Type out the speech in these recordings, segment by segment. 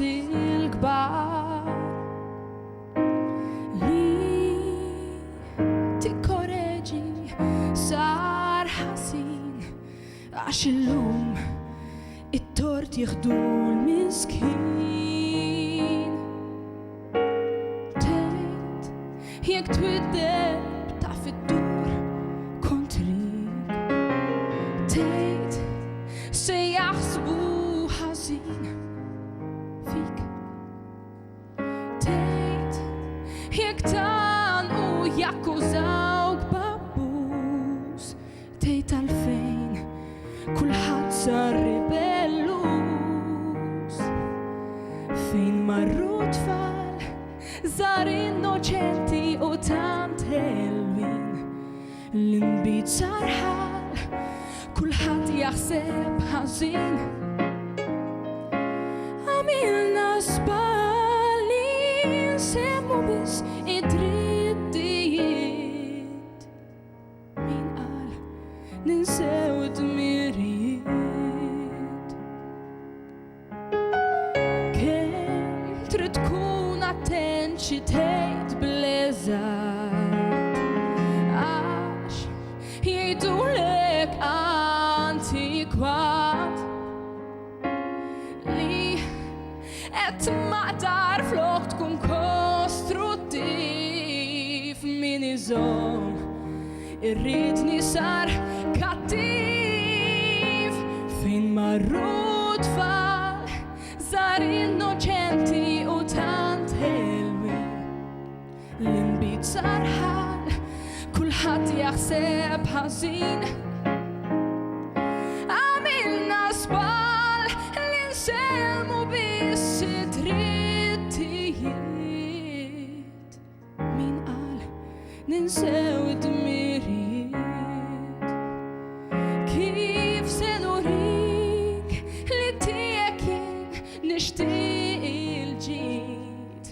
il-gbar li tikkoreġi sar ħasin għax illum it-tort jieħdu l-miskin. Tgħid jekk twiddeb taf id-dur kontrik, tgħid se jaħsbu ħażin fik, tgħid jekk tanqu jakkużawk b'abbuż, tgħid għalfejn kulħadd sar ribelluż. Fejn marru tfal żgħar innoċenti u tant ħelwin, l-inbit sar ħal kulħadd jaħseb ħażin. Għamilna żball li nsemmu biss id-drittijiet, min qal ninsew id-dmirijiet. Kemm trid tkun attent xi tgħid bl-eżatt, għax jgħidulek antikwat li qed maqtar flok tkun kostruttiv. Min iżomm irridni sar kattiv. Fejn marru tfal żgħar innoċenti u tant ħelwin, l-inbit sar ħal kulħadd jaħseb ħażin. Għamilna żball li nsemmu biss id-drittijiet, min qal ninsew id-dmirijiet. Kif se nurik li tiegħek jien nixtieq il-ġid,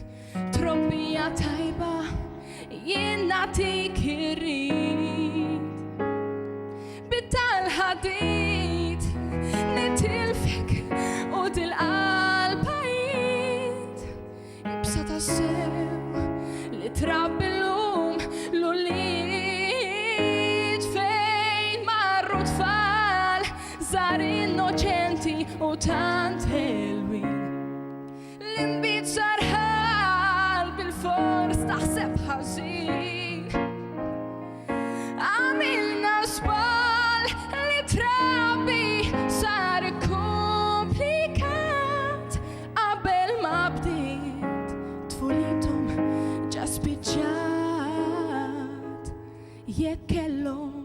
trobbija tajba jien nagħtik irrid. Bit-tal-ħadid nitilfek u tilqa l-bajt, ibsa tassew li trabbi llum l-ulied. Fejn marru tfal żgħar innoċenti u tant ħelwin, l-inbit sar ħal bil-fors taħseb ħażin. Għamilna żball li trabbi sar komplikat, qabel ma bdiet tfulithom ġa spiċċat. Jekk kellhom